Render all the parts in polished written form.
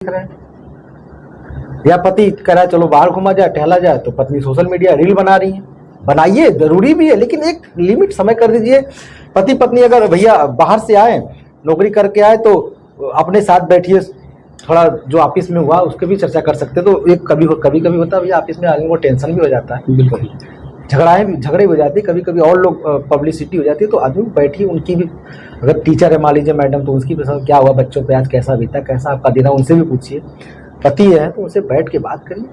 रहे हैं। या पति कह रहा है चलो बाहर घुमा जाए, टहला जाए, तो पत्नी सोशल मीडिया रील बना रही है। बनाइए, जरूरी भी है, लेकिन एक लिमिट समय कर दीजिए। पति पत्नी अगर भैया बाहर से आए, नौकरी करके आए, तो अपने साथ बैठिए, थोड़ा जो ऑफिस में हुआ उसके भी चर्चा कर सकते। तो एक कभी कभी होता है भैया, ऑफिस में आदमी को टेंशन भी हो जाता है, बिल्कुल झगड़े हो जाती है, कभी कभी और लोग पब्लिसिटी हो जाती है, तो आदमी बैठिए, उनकी भी, अगर टीचर है मान लीजिए मैडम, तो उसकी भी क्या हुआ बच्चों पे आज, कैसा बीता, कैसा आपका दिन है, उनसे भी पूछिए। पति है तो उनसे बैठ के बात करिए।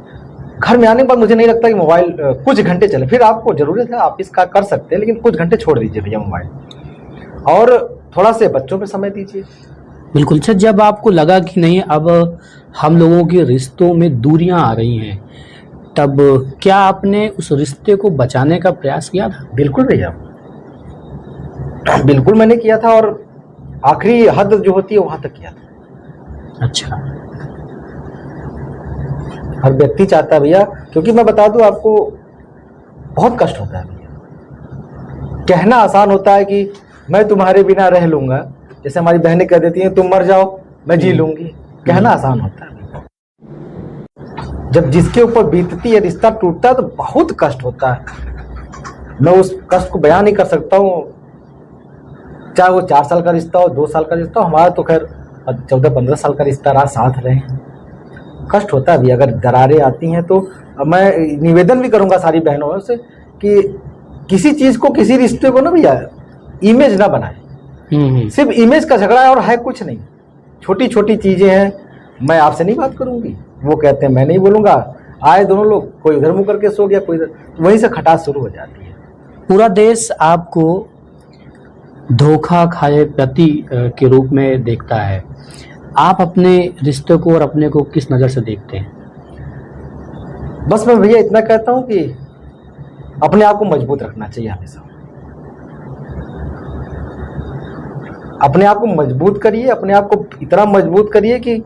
घर में आने के बाद मुझे नहीं लगता कि मोबाइल कुछ घंटे चले, फिर आपको जरूरत है ऑफिस का कर सकते हैं, लेकिन कुछ घंटे छोड़ दीजिए भैया मोबाइल, और थोड़ा से बच्चों पे समय दीजिए। बिल्कुल सर, जब आपको लगा कि नहीं अब हम लोगों के रिश्तों में दूरियां आ रही हैं, तब क्या आपने उस रिश्ते को बचाने का प्रयास किया था? बिल्कुल भैया, बिल्कुल मैंने किया था, और आखिरी हद जो होती है वहां तक किया था। अच्छा, हर व्यक्ति चाहता है भैया, क्योंकि मैं बता दूं आपको, बहुत कष्ट होता है भैया। कहना आसान होता है कि मैं तुम्हारे बिना रह लूंगा, जैसे हमारी बहनें कह देती हैं तुम मर जाओ मैं जी लूंगी। कहना आसान होता है, जब जिसके ऊपर बीतती है, रिश्ता टूटता है, तो बहुत कष्ट होता है। मैं उस कष्ट को बयान नहीं कर सकता हूँ, चाहे वो 4 साल का रिश्ता हो, 2 साल का रिश्ता हो। हमारा तो खैर 14-15 साल का रिश्ता रहा, साथ रहे। कष्ट होता है भी, अगर दरारें आती हैं तो मैं निवेदन भी करूंगा सारी बहनों से कि किसी चीज को, किसी रिश्ते को ना भैया इमेज ना बनाए। सिर्फ इमेज का झगड़ा है और है कुछ नहीं। छोटी छोटी चीजें हैं, मैं आपसे नहीं बात करूंगी, वो कहते हैं मैं नहीं बोलूंगा, आए दोनों लोग, कोई उधर मुंह करके सो गया, कोई इधर, वहीं से खटास शुरू हो जाती है। पूरा देश आपको धोखा खाए पति के रूप में देखता है, आप अपने रिश्ते को और अपने को किस नज़र से देखते हैं? बस मैं भैया इतना कहता हूं कि अपने आप को मजबूत रखना चाहिए हमेशा। अपने आप को मजबूत करिए, अपने आप को इतना मजबूत करिए कि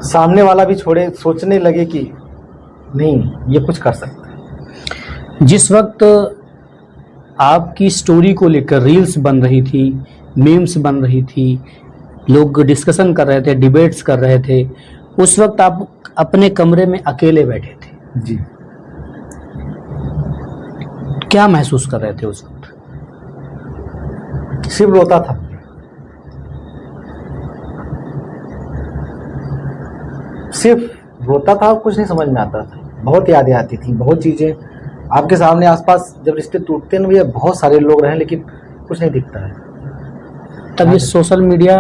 सामने वाला भी छोड़े, सोचने लगे कि नहीं ये कुछ कर सकता है। जिस वक्त आपकी स्टोरी को लेकर रील्स बन रही थी, मीम्स बन रही थी, लोग डिस्कशन कर रहे थे, डिबेट्स कर रहे थे, उस वक्त आप अपने कमरे में अकेले बैठे थे जी। क्या महसूस कर रहे थे उस वक्त? सिर्फ रोता था, सिर्फ रोता था, कुछ नहीं समझ में आता था। बहुत यादें आती थी, बहुत चीजें आपके सामने आसपास, जब रिश्ते टूटते हैं भैया, बहुत सारे लोग रहे लेकिन कुछ नहीं दिखता है। तब ये सोशल मीडिया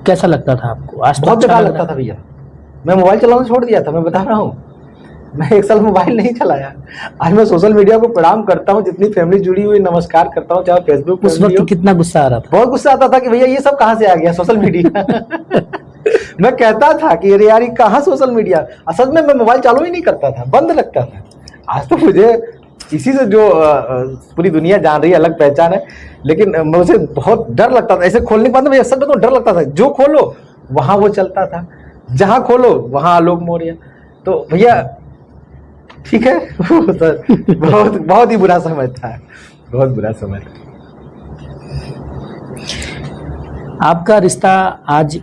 कैसा लगता था आपको? आज बहुत बेकार लगता था भैया, मैं मोबाइल चलाना छोड़ दिया था, मैं बता रहा हूँ। मैं 1 साल मोबाइल नहीं चलाया। आज मैं सोशल मीडिया को प्रणाम करता हूँ, जितनी फैमिली जुड़ी हुई, नमस्कार करता हूँ, चाहे फेसबुक। उस वक्त कितना गुस्सा आ रहा था? बहुत गुस्सा आता था कि भैया ये सब कहाँ से आ गया सोशल मीडिया। मैं कहता था कि अरे यार कहाँ सोशल मीडिया, असल में मैं मोबाइल चालू ही नहीं करता था, बंद रखता था। आज तो मुझे इसी से जो पूरी दुनिया जान रही है, अलग पहचान है, लेकिन मुझे बहुत डर लगता था। ऐसे खोलने के बाद भैया सच में तो डर लगता था, जो खोलो वहां वो चलता था, जहां खोलो वहां आलोक मौर्य। तो भैया ठीक है, बहुत बहुत ही बुरा समय था, बहुत बुरा समय था। आपका रिश्ता आज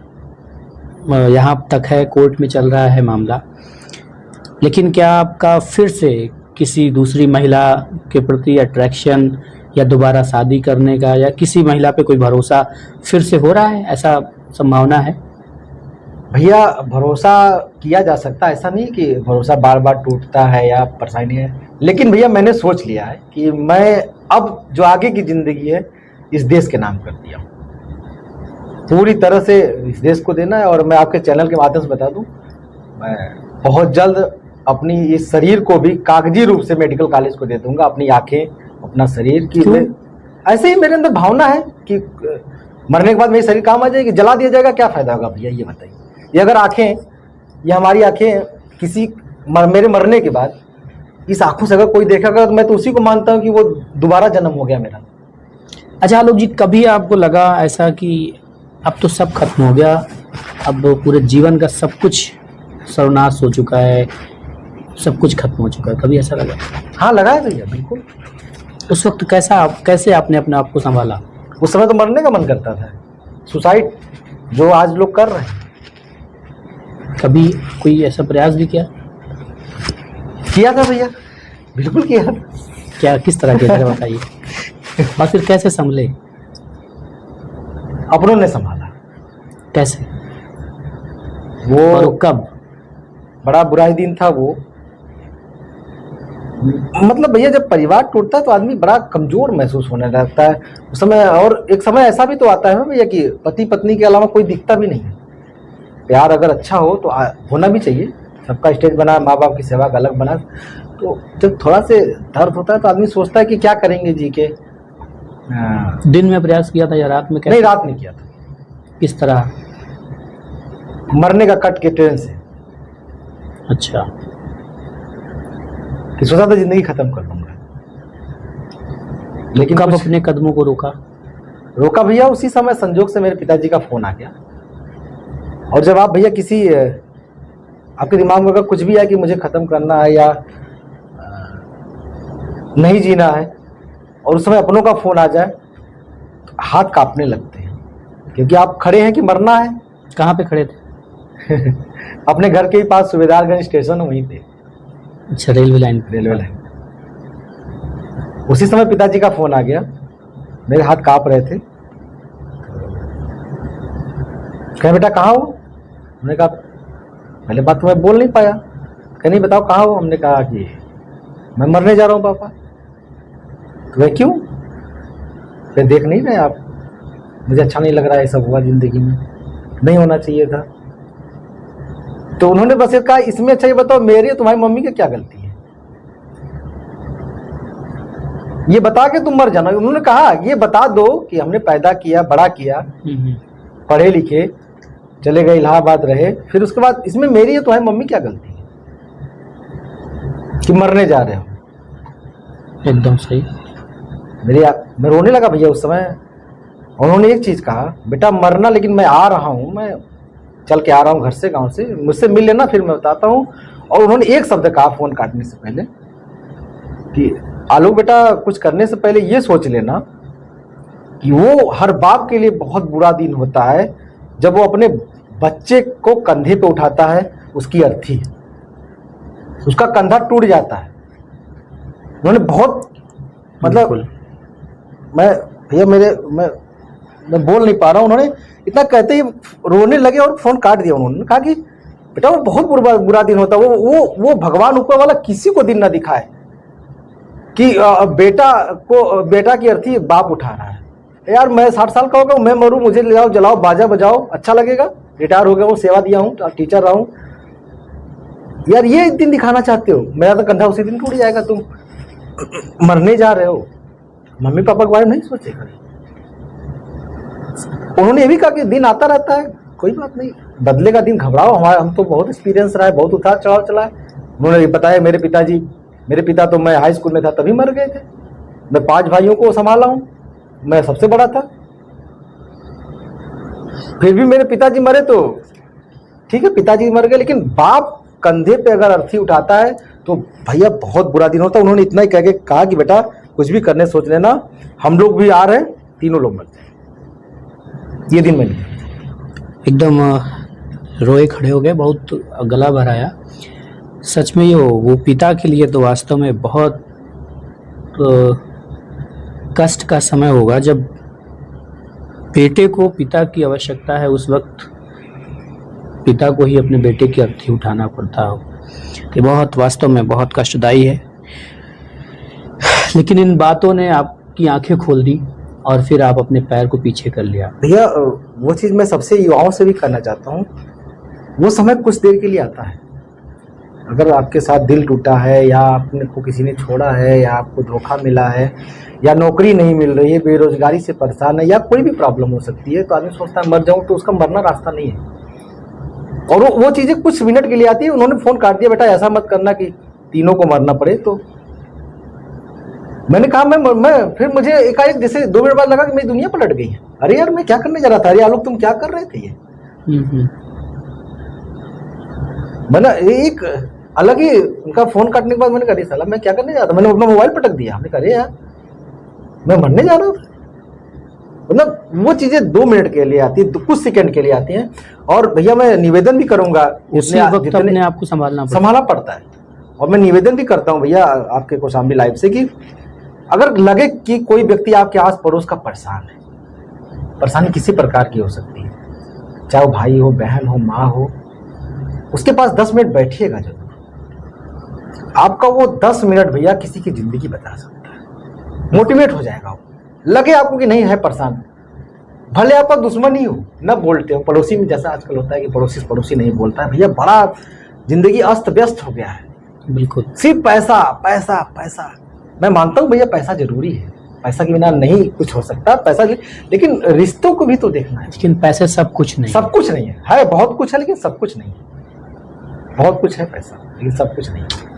यहाँ तक है, कोर्ट में चल रहा है मामला, लेकिन क्या आपका फिर से किसी दूसरी महिला के प्रति अट्रैक्शन या दोबारा शादी करने का या किसी महिला पे कोई भरोसा फिर से हो रहा है? ऐसा संभावना है? भैया भरोसा किया जा सकता है, ऐसा नहीं कि भरोसा बार बार टूटता है या परेशानी है, लेकिन भैया मैंने सोच लिया है कि मैं अब जो आगे की जिंदगी है इस देश के नाम कर दिया हूँ, पूरी तरह से इस देश को देना है। और मैं आपके चैनल के माध्यम से बता दूं, मैं बहुत जल्द अपनी इस शरीर को भी कागजी रूप से मेडिकल कॉलेज को दे दूंगा, अपनी आंखें, अपना शरीर की। ऐसे ही मेरे अंदर भावना है कि मरने के बाद मेरी शरीर काम आ जाएगी, जला दिया जाएगा, क्या फायदा होगा भैया ये बताइए। ये अगर आंखें, ये हमारी आंखें किसी मेरे मरने के बाद इस आंखों से अगर कोई देखेगा तो मैं तो उसी को मानता हूँ कि वो दोबारा जन्म हो गया मेरा। अच्छा आलोक जी, कभी आपको लगा ऐसा कि अब तो सब खत्म हो गया, अब पूरे जीवन का सब कुछ सर्वनाश हो चुका है, सब कुछ खत्म हो चुका है, कभी ऐसा लगा? हाँ लगा है भैया, बिल्कुल। उस वक्त कैसे आपने अपने आप को संभाला? उस समय तो मरने का मन करता था, सुसाइड जो आज लोग कर रहे हैं। कभी कोई ऐसा प्रयास भी किया था भैया, बिल्कुल किया था। क्या, किस तरह के, जरा बताइए। और फिर कैसे संभले? अपनों ने संभाला। कैसे? वो और कब? बड़ा बुरा ही दिन था वो। मतलब भैया जब परिवार टूटता है तो आदमी बड़ा कमजोर महसूस होने लगता है उस समय। और एक समय ऐसा भी तो आता है ना भैया कि पति पत्नी के अलावा कोई दिखता भी नहीं है। प्यार अगर अच्छा हो तो होना भी चाहिए। सबका स्टेज बना, माँ बाप की सेवा का अलग बना। तो जब थोड़ा से दर्द होता है तो आदमी सोचता है कि क्या करेंगे जी के। दिन में प्रयास किया था या रात में? नहीं, रात में किया था। किस तरह? मरने का कट के ट्रेन से। अच्छा। कि सोचा था जिंदगी खत्म कर लूंगा। लेकिन कब कुछ अपने कदमों को रोका? भैया उसी समय संजोग से मेरे पिताजी का फोन आ गया। और जब आप भैया किसी आपके दिमाग में अगर कुछ भी है कि मुझे खत्म करना है या नहीं जीना है और उस समय अपनों का फोन आ जाए तो हाथ कांपने लगते हैं, क्योंकि आप खड़े हैं कि मरना है। कहाँ पे खड़े थे? अपने घर के ही पास सुबेदारगंज स्टेशन, वहीं पे। अच्छा, रेलवे लाइन। Railway line. उसी समय पिताजी का फोन आ गया। मेरे हाथ कांप रहे थे। कहे बेटा कहाँ हो? हमने कहा, पहले बात तो मैं बोल नहीं पाया। कहे नहीं बताओ कहाँ हो? हमने कहा कि मैं मरने जा रहा हूँ पापा। तो वह क्यों? फिर देख नहीं रहे आप, मुझे अच्छा नहीं लग रहा है ये सब हुआ जिंदगी में, नहीं होना चाहिए था। तो उन्होंने बस ये कहा, इसमें अच्छा ये बताओ मेरी तुम्हारी मम्मी की क्या गलती है? ये बता के तुम मर जाना। उन्होंने कहा ये बता दो कि हमने पैदा किया, बड़ा किया, पढ़े लिखे, चले गए इलाहाबाद रहे, फिर उसके बाद इसमें मेरी है तुम्हारी मम्मी क्या गलती है कि मरने जा रहे हो? एकदम सही। मैं रोने लगा भैया उस समय। उन्होंने एक चीज कहा, बेटा मरना, लेकिन मैं आ रहा हूं, मैं चल के आ रहा हूं घर से, गांव से, मुझसे मिल लेना, फिर मैं बताता हूं। और उन्होंने एक शब्द कहा फोन काटने से पहले कि आलोक बेटा कुछ करने से पहले ये सोच लेना कि वो हर बाप के लिए बहुत बुरा दिन होता है जब वो अपने बच्चे को कंधे पे उठाता है, उसकी अर्थी, उसका कंधा टूट जाता है। उन्होंने बहुत, मतलब मैं भैया मैं बोल नहीं पा रहा हूँ। उन्होंने इतना कहते ही रोने लगे और फोन काट दिया। उन्होंने कहा कि बेटा वो बहुत बुरा दिन होता है, वो भगवान ऊपर वाला किसी को दिन ना दिखाए कि बेटा की अर्थी बाप उठा रहा है। यार मैं 60 साल का हो गया, मैं मरूं, मुझे ले जाओ, जलाओ, बाजा बजाओ, अच्छा लगेगा? रिटायर हो गया हूँ, सेवा दिया हूँ, टीचर रहा हूँ। यार ये दिन दिखाना चाहते हो? मेरा तो कंधा उसी दिन टूट जाएगा। तुम मरने जा रहे हो, मम्मी पापा के बारे में नहीं सोचेगा? उन्होंने ये भी कहा कि दिन आता रहता है, कोई बात नहीं, बदलेगा दिन, घबराओ, हम तो बहुत एक्सपीरियंस रहा है, बहुत उतार चढ़ाव चला है। उन्होंने बताया मेरे पिता तो मैं हाई स्कूल में था तभी मर गए थे। मैं 5 भाइयों को संभाला हूं, मैं सबसे बड़ा था। फिर भी मेरे पिताजी मरे तो ठीक है, पिताजी मर गए, लेकिन बाप कंधे पे अगर अर्थी उठाता है तो भैया बहुत बुरा दिन होता है। उन्होंने इतना ही कह के कहा कि बेटा कुछ भी करने सोच लेना, हम लोग भी आ रहे हैं, तीनों लोग मर जाए। ये दिन मैंने एकदम रोए खड़े हो गए, बहुत गला भर आया। सच में वो पिता के लिए तो वास्तव में बहुत कष्ट का समय होगा जब बेटे को पिता की आवश्यकता है, उस वक्त पिता को ही अपने बेटे की अर्थी उठाना पड़ता हो। ये बहुत, वास्तव में बहुत कष्टदायी है। लेकिन इन बातों ने आपकी आंखें खोल दी और फिर आप अपने पैर को पीछे कर लिया। भैया वो चीज़ मैं सबसे युवाओं से भी करना चाहता हूँ। वो समय कुछ देर के लिए आता है। अगर आपके साथ दिल टूटा है, या आपने को किसी ने छोड़ा है, या आपको धोखा मिला है, या नौकरी नहीं मिल रही है, बेरोजगारी से परेशान है, या कोई भी प्रॉब्लम हो सकती है, तो आदमी सोचता है मर जाऊं, तो उसका मरना रास्ता नहीं है। और वो चीज़ें कुछ मिनट के लिए आती है। उन्होंने फोन काट दिया, बेटा ऐसा मत करना कि तीनों को मरना पड़े। तो मैंने कहा मैं फिर मुझे एकाएक जैसे 2 मिनट बाद लगा कि मेरी दुनिया पलट गई है। अरे यार मैं क्या करने जा रहा था? अरे आलोक तुम क्या कर रहे थे? ये मैंने एक अलग ही उनका फोन काटने के बाद मैंने कहा साला मैं क्या करने जा रहा था? मैंने अपना मोबाइल पटक दिया। हमने कहा अरे यार मैं मरने जा रहा हूँ। मतलब वो चीजें 2 मिनट के लिए आती है, कुछ सेकंड के लिए आती हैं। और भैया मैं निवेदन भी करूंगा, उसी वक्त अपने आप को संभालना पड़ता है। और मैं निवेदन भी करता हूं भैया आपके कौशाम्बी लाइव से कि अगर लगे कि कोई व्यक्ति आपके आस पड़ोस का परेशान है, परेशानी किसी प्रकार की हो सकती है, चाहे वो भाई हो, बहन हो, माँ हो, उसके पास 10 मिनट बैठिएगा जरूर। आपका वो 10 मिनट भैया किसी की जिंदगी बता सकता है, मोटिवेट हो जाएगा वो। लगे आपको कि नहीं है परेशान, भले आपका दुश्मन ही हो, न बोलते हो, पड़ोसी में जैसा आजकल होता है कि पड़ोसी नहीं बोलता है, भैया बड़ा जिंदगी अस्त व्यस्त हो गया है। बिल्कुल, सिर्फ पैसा पैसा पैसा। मैं मानता हूँ भैया पैसा जरूरी है, पैसा के बिना नहीं कुछ हो सकता, पैसा, लेकिन रिश्तों को भी तो देखना है। लेकिन पैसे सब कुछ नहीं, सब कुछ नहीं है, बहुत कुछ है लेकिन सब कुछ नहीं है। बहुत कुछ है पैसा, लेकिन सब कुछ नहीं है।